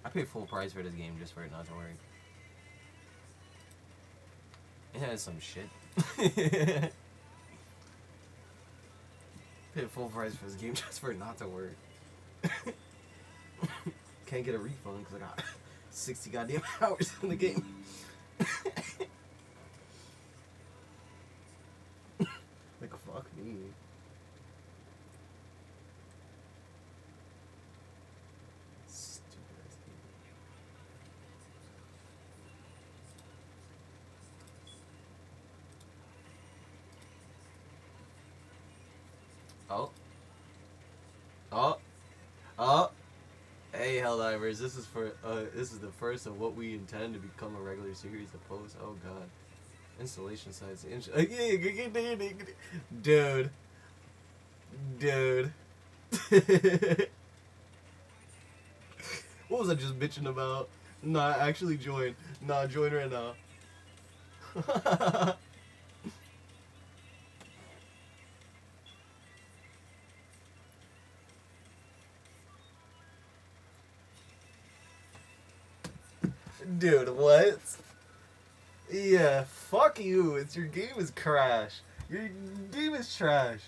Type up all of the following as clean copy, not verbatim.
I paid full price for this game just for it not to work. It has some shit. Paid full price for this game just for it not to work. Can't get a refund because I got 60 goddamn hours in the game. Like, fuck me. Stupid ass game. Oh. Oh. Oh. Hey, Helldivers, this is the first of what we intend to become a regular series of posts. Oh god. Installation sites. Dude. Dude. What was I just bitching about? Nah, actually join. Nah, join right now. Dude, what? Yeah, fuck you. It's your game is trash. Your game is trash.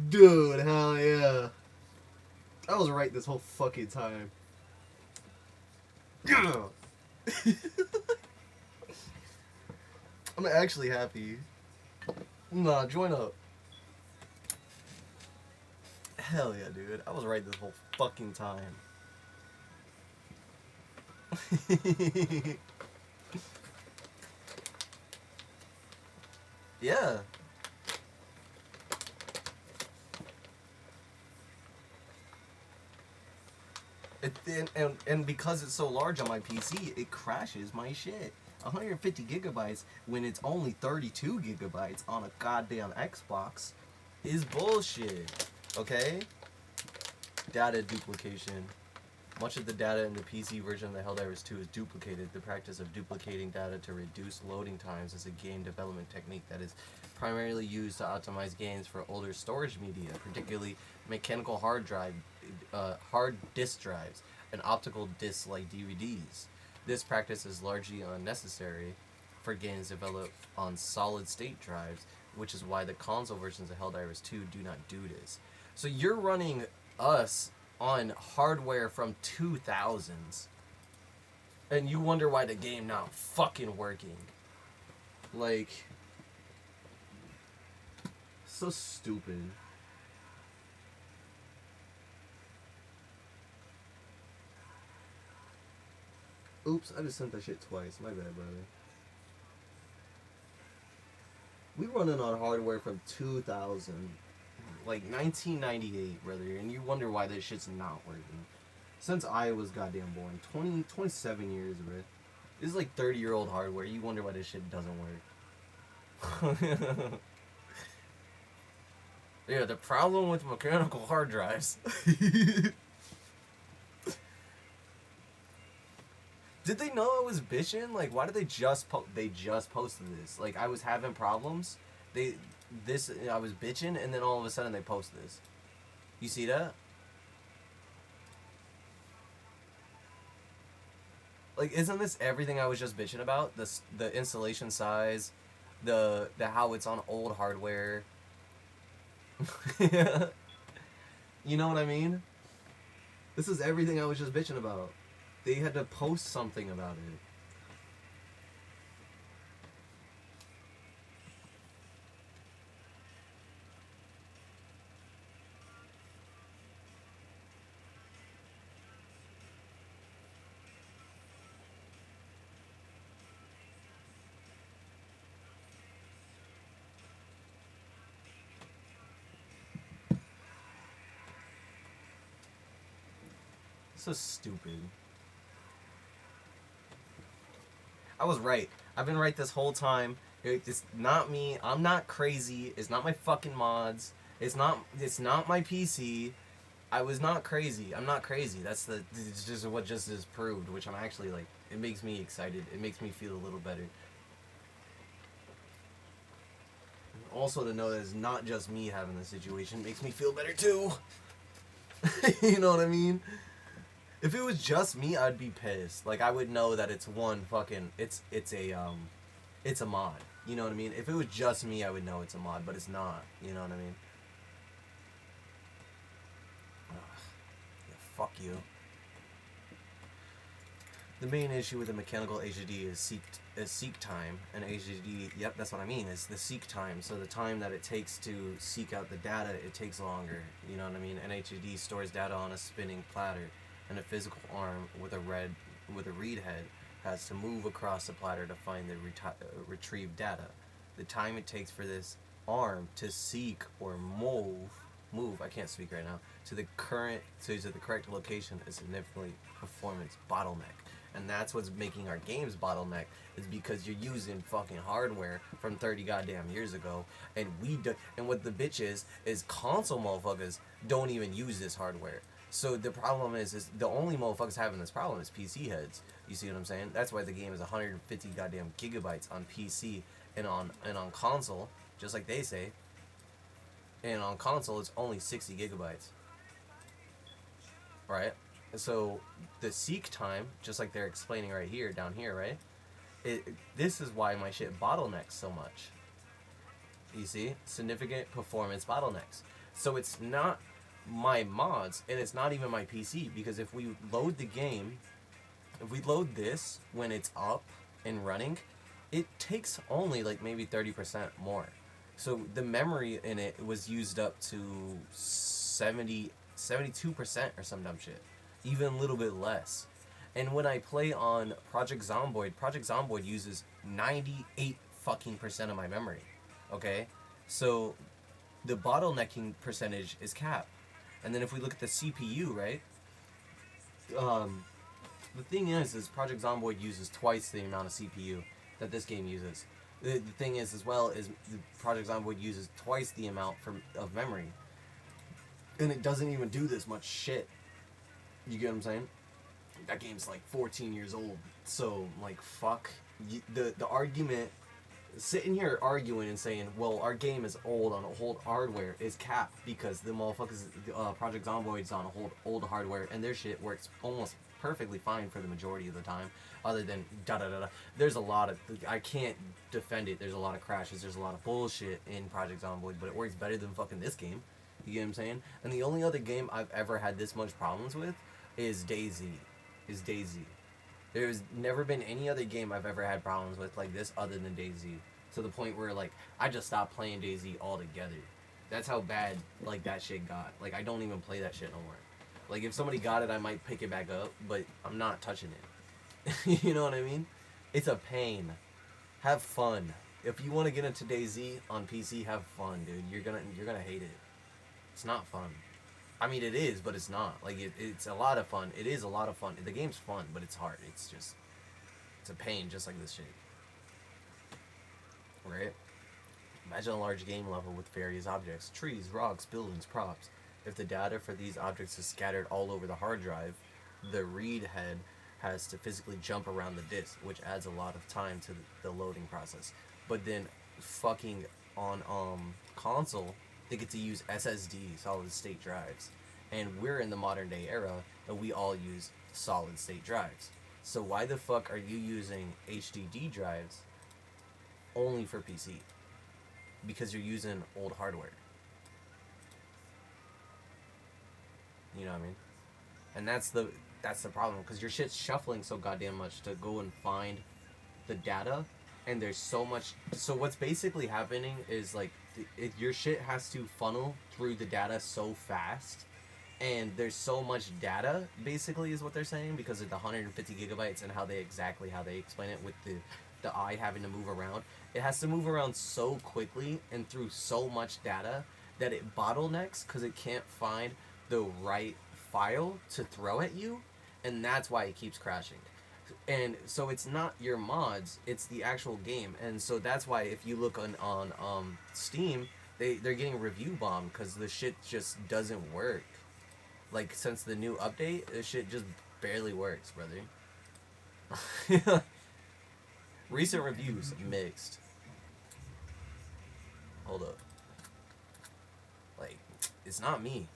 Dude, hell yeah. I was right this whole fucking time. I'm actually happy. Nah, join up. Hell yeah, dude. I was right this whole fucking time. Yeah. And because it's so large on my PC, it crashes my shit. 150 gigabytes when it's only 32 gigabytes on a goddamn Xbox is bullshit. Okay? Data duplication. Much of the data in the PC version of the Helldivers 2 is duplicated. The practice of duplicating data to reduce loading times is a game development technique that is primarily used to optimize games for older storage media, particularly mechanical hard disk drives, and optical discs like DVDs. This practice is largely unnecessary for games developed on solid-state drives, which is why the console versions of Helldivers 2 do not do this. So you're running us on hardware from 2000s, and you wonder why the game not fucking working. Like, so stupid. Oops, I just sent that shit twice. My bad, brother. We running on hardware from 2000, like 1998, brother, and you wonder why this shit's not working. Since I was goddamn born, 27 years, bro. This is like 30-year-old hardware. You wonder why this shit doesn't work. Yeah, the problem with mechanical hard drives. Did they know I was bitching? Like, why did they just posted this? Like, I was having problems. I was bitching, and then all of a sudden they post this. You see that? Like, isn't this everything I was just bitching about? The installation size, the how it's on old hardware. You know what I mean? This is everything I was just bitching about. They had to post something about it. So stupid. I was right. I've been right this whole time. It's not me. I'm not crazy. It's not my fucking mods. It's not my PC. I was not crazy. I'm not crazy. It's just what just is proved, which I'm actually like, it makes me excited. It makes me feel a little better. also to know that it's not just me having this situation makes me feel better too. You know what I mean? If it was just me, I'd be pissed. Like, I would know that it's one fucking, it's a mod. You know what I mean? If it was just me, I would know it's a mod, but it's not. You know what I mean? Ugh. Yeah, fuck you. The main issue with the mechanical HDD is seek time, and HDD, yep, that's what I mean, is the seek time. So the time that it takes to seek out the data, it takes longer. You know what I mean? And HDD stores data on a spinning platter, and a physical arm with a read head has to move across the platter to find the retrieved data. The time it takes for this arm to seek or move, I can't speak right now, to the correct location is significantly performance bottleneck. And that's what's making our games bottleneck, is because you're using fucking hardware from 30 goddamn years ago, and and what the bitch is console motherfuckers don't even use this hardware. So the problem is the only motherfuckers having this problem is PC heads. You see what I'm saying? That's why the game is 150 goddamn gigabytes on PC and on console, just like they say. And on console, it's only 60 gigabytes. Right? So the seek time, just like they're explaining right here, down here, right? This is why my shit bottlenecks so much. You see? Significant performance bottlenecks. So it's not my mods, and it's not even my PC, because if we load the game, if we load this when it's up and running, it takes only like maybe 30% more. So the memory in it was used up to 72% or some dumb shit. Even a little bit less. And when I play on Project Zomboid uses 98 fucking percent of my memory. Okay? So the bottlenecking percentage is capped. And then if we look at the CPU, right? The thing is Project Zomboid uses twice the amount of CPU that this game uses. The thing is, as well, is Project Zomboid uses twice the amount of memory. And it doesn't even do this much shit. You get what I'm saying? That game's like 14 years old. So, like, fuck. The argument, sitting here arguing and saying, well, our game is old on old hardware, is capped, because the motherfuckers, Project Zomboid's on old hardware, and their shit works almost perfectly fine for the majority of the time, other than da-da-da-da. There's a lot of, I can't defend it, there's a lot of crashes, there's a lot of bullshit in Project Zomboid, but it works better than fucking this game. You get what I'm saying? And the only other game I've ever had this much problems with is DayZ. There's never been any other game I've ever had problems with like this other than DayZ. To the point where, like, I just stopped playing DayZ altogether. That's how bad, like, that shit got. Like, I don't even play that shit no more. Like, if somebody got it, I might pick it back up, but I'm not touching it. You know what I mean? It's a pain. Have fun. If you want to get into DayZ on PC, have fun, dude. You're gonna hate it. It's not fun. I mean, it is, but it's not. Like, it's a lot of fun. It is a lot of fun. The game's fun, but it's hard. It's a pain, just like this shit. Right? Imagine a large game level with various objects, trees, rocks, buildings, props. If the data for these objects is scattered all over the hard drive, the read head has to physically jump around the disk, which adds a lot of time to the loading process. But then fucking on console, they get to use SSD, solid state drives. And we're in the modern day era, and we all use solid state drives. So why the fuck are you using HDD drives only for PC? Because you're using old hardware. You know what I mean? And that's the problem, because your shit's shuffling so goddamn much to go and find the data, and there's so much. So what's basically happening is, like, your shit has to funnel through the data so fast, and there's so much data, basically, is what they're saying, because of the 150 gigabytes and how they explain it, with the eye having to move around. It has to move around so quickly and through so much data that it bottlenecks, because it can't find the right file to throw at you, and that's why it keeps crashing. And so it's not your mods, it's the actual game. And so that's why if you look on Steam, they're getting review bombed, because the shit just doesn't work. Like, since the new update, this shit just barely works, brother. Recent reviews, mixed. Hold up. Like, it's not me.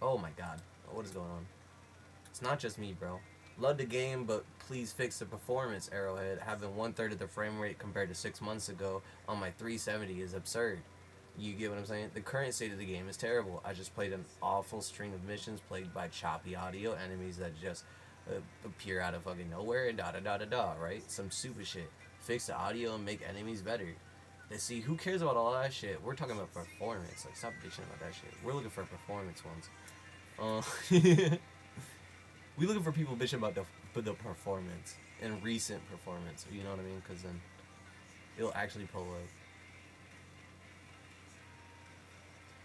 Oh my god. What is going on? It's not just me, bro. Love the game, but please fix the performance, Arrowhead. Having 1/3 of the frame rate compared to 6 months ago on my 370 is absurd. You get what I'm saying? The current state of the game is terrible. I just played an awful string of missions plagued by choppy audio, enemies that just appear out of fucking nowhere, and da da da da da, right? Some stupid shit. Fix the audio and make enemies better. Let's see, who cares about all that shit? We're talking about performance. Like, stop bitching about that shit. We're looking for performance ones. We looking for people bitching about the performance and recent performance. You know what I mean? Because then it'll actually pull up.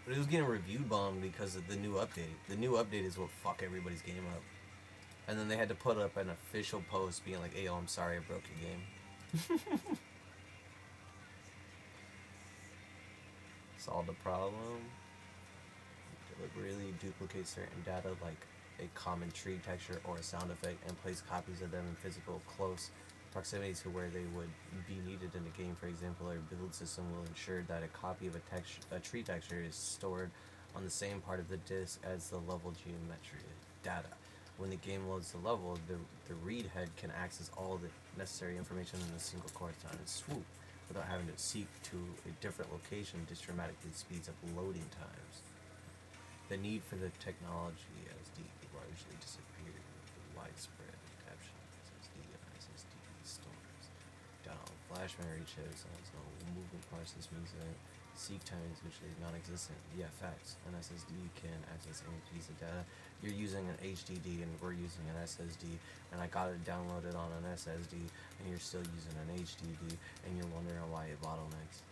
But it was getting review bombed because of the new update. The new update is what fuck everybody's game up. And then they had to put up an official post being like, "Hey, yo, I'm sorry I broke your game." Solve the problem. Deliberately duplicate certain data like a common tree texture or a sound effect and place copies of them in physical close proximity to where they would be needed in the game. For example, our build system will ensure that a copy of a tree texture is stored on the same part of the disk as the level geometry data. When the game loads the level, the read head can access all the necessary information in a single corresponding swoop without having to seek to a different location. This dramatically speeds up loading times. The need for the technology SD largely disappeared with the widespread adoption of SSD and SSD stores. Down flash memory chips has no movement process means that seek time is usually non-existent. Yeah, facts. An SSD can access any piece of data. You're using an HDD and we're using an SSD, and I got it downloaded on an SSD, and you're still using an HDD, and you're wondering why it bottlenecks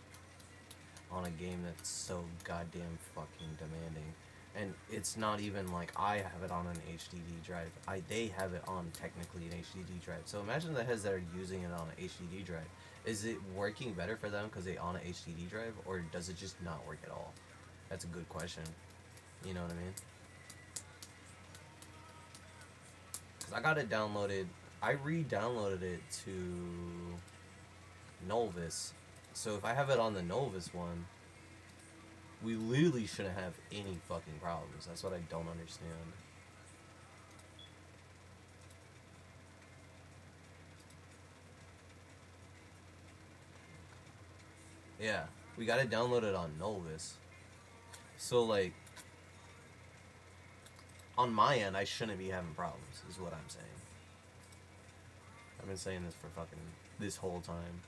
on a game that's so goddamn fucking demanding. And it's not even like I have it on an HDD drive. They have it on technically an HDD drive. So imagine the heads that are using it on an HDD drive. Is it working better for them because they on an HDD drive, or does it just not work at all? That's a good question. You know what I mean? Because I got it downloaded. I re-downloaded it to Novus. So if I have it on the Novus one, we literally shouldn't have any fucking problems. That's what I don't understand. Yeah, we got it downloaded on Novus. So, like, on my end, I shouldn't be having problems, is what I'm saying. I've been saying this for fucking this whole time.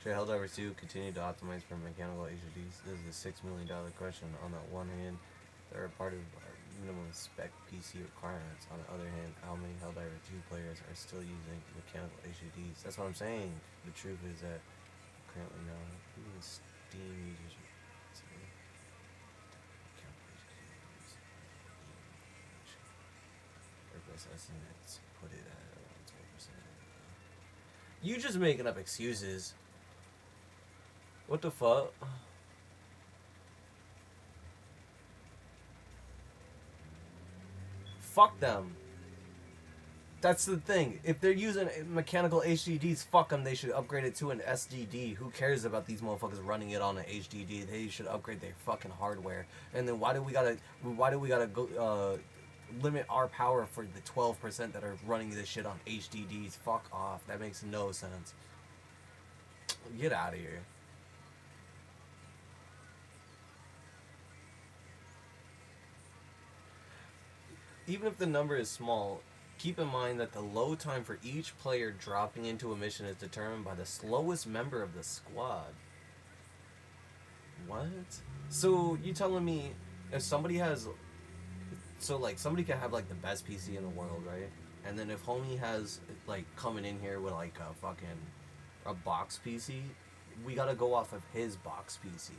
Should Helldivers 2 continue to optimize for mechanical HDDs? This is a $6 million question. On the one hand, they're a part of our minimum spec PC requirements. On the other hand, how many Helldiver 2 players are still using mechanical HDDs? That's what I'm saying. The truth is that currently now, even Steam users Airbus estimates put it at around 12%. You just making up excuses. What the fuck? Fuck them. That's the thing. If they're using mechanical HDDs, fuck them. They should upgrade it to an SDD. Who cares about these motherfuckers running it on an HDD? They should upgrade their fucking hardware. And then why do we gotta go limit our power for the 12% that are running this shit on HDDs? Fuck off. That makes no sense. Get out of here. Even if the number is small, keep in mind that the load time for each player dropping into a mission is determined by the slowest member of the squad. What? So you telling me if somebody has, so like somebody can have like the best PC in the world, right? And then if homie has like coming in here with like a box PC, we gotta go off of his box PC.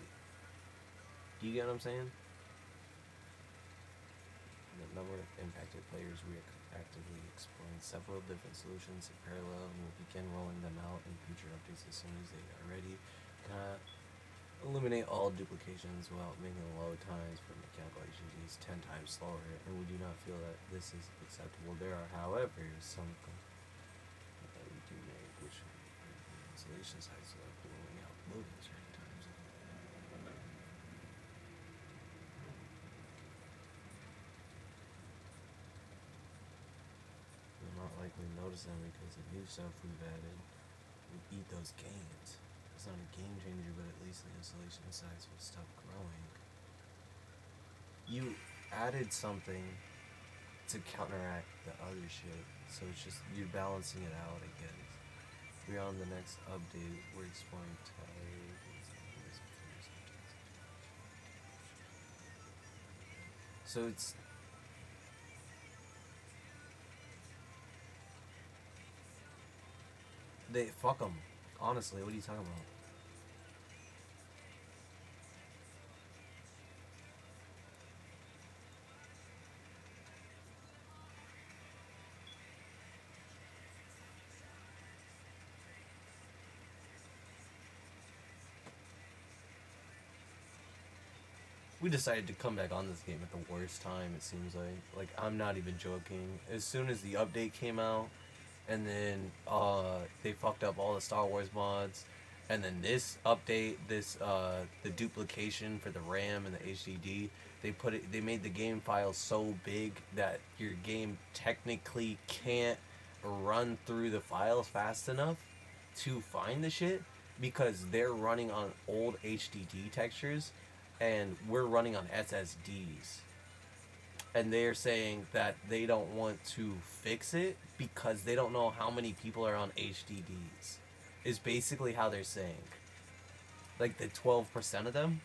Do you get what I'm saying? The number of impacted players, we are actively exploring several different solutions in parallel, and we'll begin rolling them out in future updates as soon as they are ready. Eliminate all duplications while making load times for mechanical HDDs 10 times slower, and we do not feel that this is acceptable. There are, however, some that we do make, which installation sites are blowing out loading certain times. You'll not likely notice them because the new stuff we've added would eat those gains. It's not a game changer, but at least the installation size will stop growing. You added something to counteract the other shit, so it's just you're balancing it out, I guess. We're on the next update. We're exploring so it's they fuck them. Honestly, what are you talking about? We decided to come back on this game at the worst time. It seems like I'm not even joking. As soon as the update came out, and then they fucked up all the Star Wars mods, and then this update, this the duplication for the RAM and the HDD, they made the game file so big that your game technically can't run through the files fast enough to find the shit because they're running on old HDD textures and we're running on SSDs. And they're saying that they don't want to fix it because they don't know how many people are on HDDs. Is basically how they're saying. Like the 12% of them,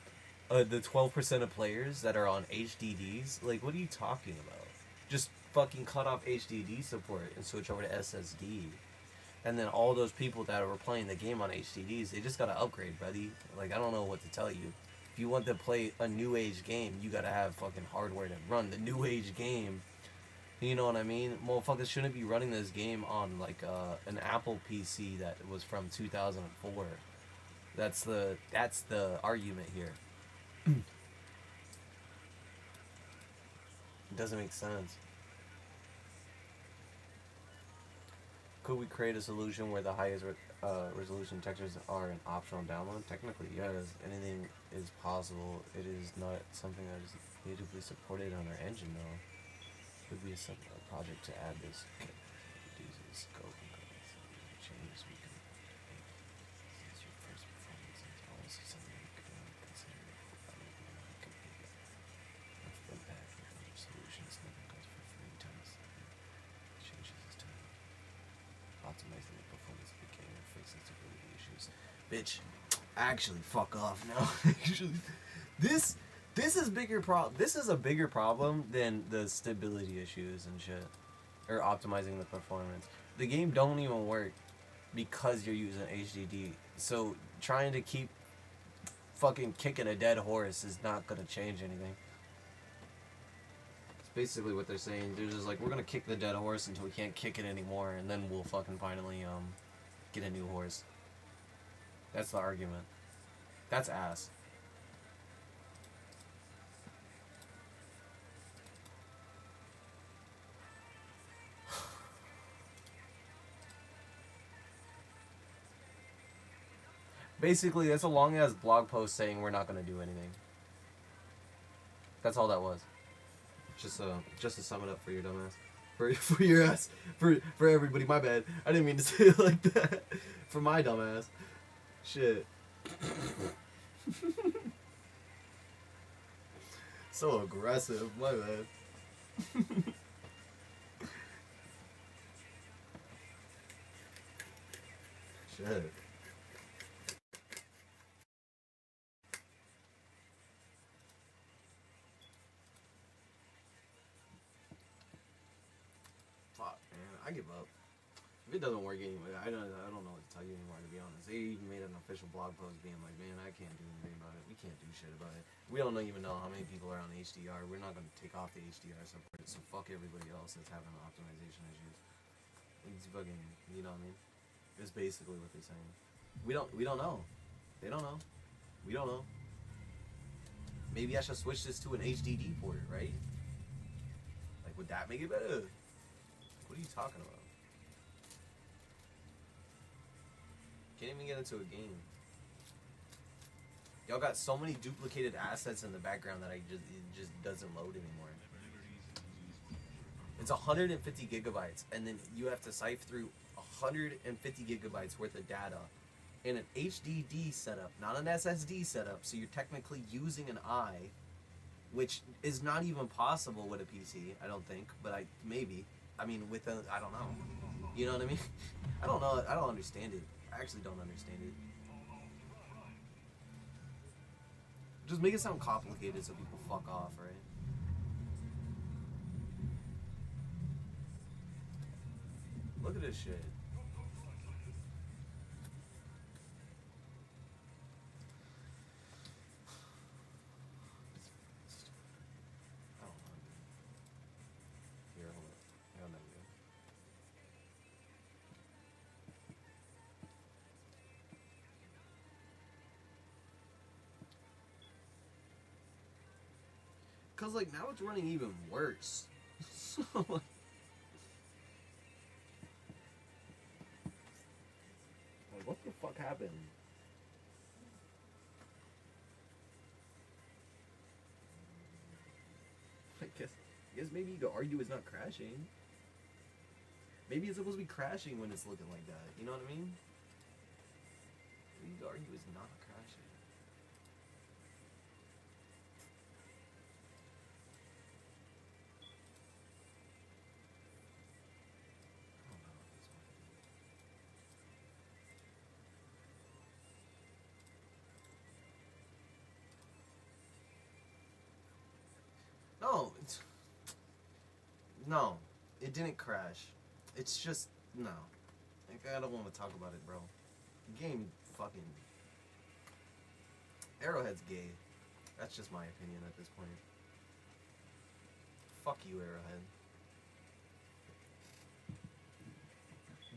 the 12% of players that are on HDDs. Like, what are you talking about? Just fucking cut off HDD support and switch over to SSD. And then all those people that were playing the game on HDDs, they just gotta upgrade, buddy. Like, I don't know what to tell you. If you want to play a new age game, you gotta have fucking hardware to run the new age game. You know what I mean? Motherfuckers shouldn't be running this game on like an Apple PC that was from 2004. That's the argument here. It doesn't make sense. Could we create a solution where the highest resolution textures are an optional download? Technically, yes. Anything is possible. It is not something that is natively supported on our engine, though. It would be a project to add this. Reduce the scope and changes we can make. Since your first performance is also something we could consider impact with other solutions. Nothing goes for free. Times changes this time. Optimizing the performance of the game and fixing stability issues. Bitch, actually, fuck off now. Actually, this this is a bigger problem than the stability issues and shit, or optimizing the performance. The game don't even work because you're using HDD. So trying to keep fucking kicking a dead horse is not gonna change anything. It's basically what they're saying. They're just like, we're gonna kick the dead horse until we can't kick it anymore, and then we'll fucking finally get a new horse. That's the argument. That's ass. Basically, that's a long ass blog post saying we're not gonna do anything. That's all that was. Just to sum it up for your dumbass. For your ass. For everybody. My bad. I didn't mean to say it like that. For my dumbass. Shit. So aggressive. My bad. Shit. Fuck, man. I give up. If it doesn't work anyway, I don't know what to tell you anymore, to be honest. They even made an official blog post being like, man, I can't do anything about it. We can't do shit about it. We don't even know how many people are on HDR. We're not going to take off the HDR support, so fuck everybody else that's having optimization issues. It's fucking, you know what I mean? It's basically what they're saying. We don't know. They don't know. We don't know. Maybe I should switch this to an HDD port, right? Like, would that make it better? What are you talking about? Can't even get into a game. Y'all got so many duplicated assets in the background that it just doesn't load anymore. It's 150 gigabytes, and then you have to cipher through 150 gigabytes worth of data in an HDD setup, not an SSD setup. So you're technically using an I, which is not even possible with a PC. I don't think, but maybe. I mean, I don't know. You know what I mean? I don't know. I don't understand it. I actually don't understand it. Just make it sound complicated so people fuck off, right? Look at this shit. I don't know. Here, hold it. I don't know. Cause like now it's running even worse. So like, what the fuck happened? I guess maybe you could argue it's not crashing. Maybe it's supposed to be crashing when it's looking like that. You know what I mean? Maybe you could argue it's not crashing. No, no, it didn't crash. It's just no. Like, I don't want to talk about it, bro. The game fucking Arrowhead's gay. That's just my opinion at this point. Fuck you, Arrowhead.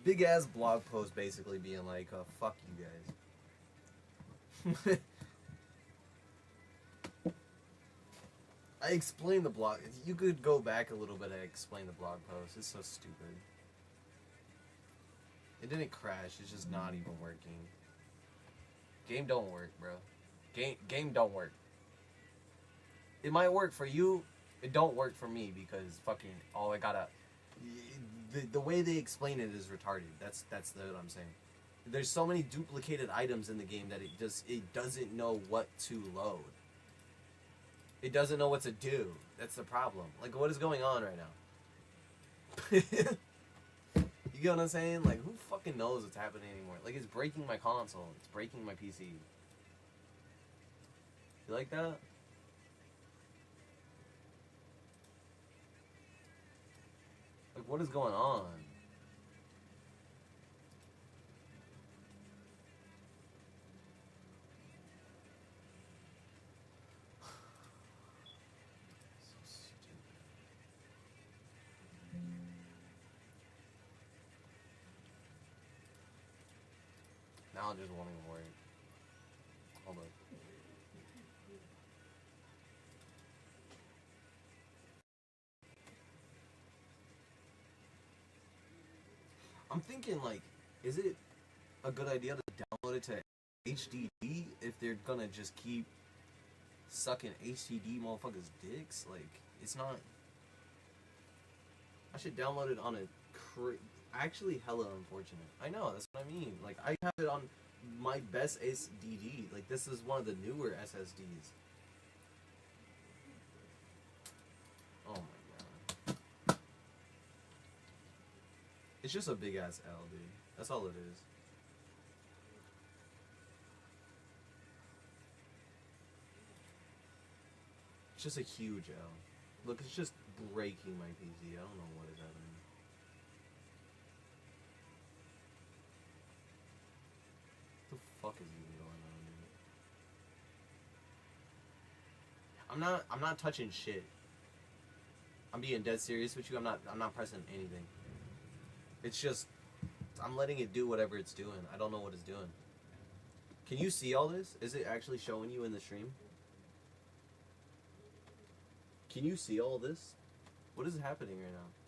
Big ass blog post basically being like, fuck you guys. I explained the blog. You could go back a little bit and explain the blog post. It's so stupid. It didn't crash. It's just not even working. Game don't work, bro. Game don't work. It might work for you. It don't work for me because fucking I gotta. The way they explain it is retarded. That's what I'm saying. There's so many duplicated items in the game that it doesn't know what to load. It doesn't know what to do. That's the problem. Like, what is going on right now? You get what I'm saying? Like, who fucking knows what's happening anymore? Like, it's breaking my console. It's breaking my PC. You like that? Like, what is going on? Now I'm just wanting to work. Hold on. I'm thinking, like, is it a good idea to download it to HDD if they're gonna just keep sucking HDD motherfuckers' dicks? Like, it's not. I should download it on a. Actually, hella unfortunate. I know, that's what I mean. Like, I have it on my best SSD. Like, this is one of the newer SSDs. Oh my god. It's just a big ass L, dude. That's all it is. It's just a huge L. Look, it's just breaking my PC. I don't know what is happening. What the fuck is even going on, dude? I'm not touching shit. I'm being dead serious with you. I'm not pressing anything. It's just I'm letting it do whatever it's doing. I don't know what it's doing. Can you see all this? Is it actually showing you in the stream? Can you see all this? What is happening right now?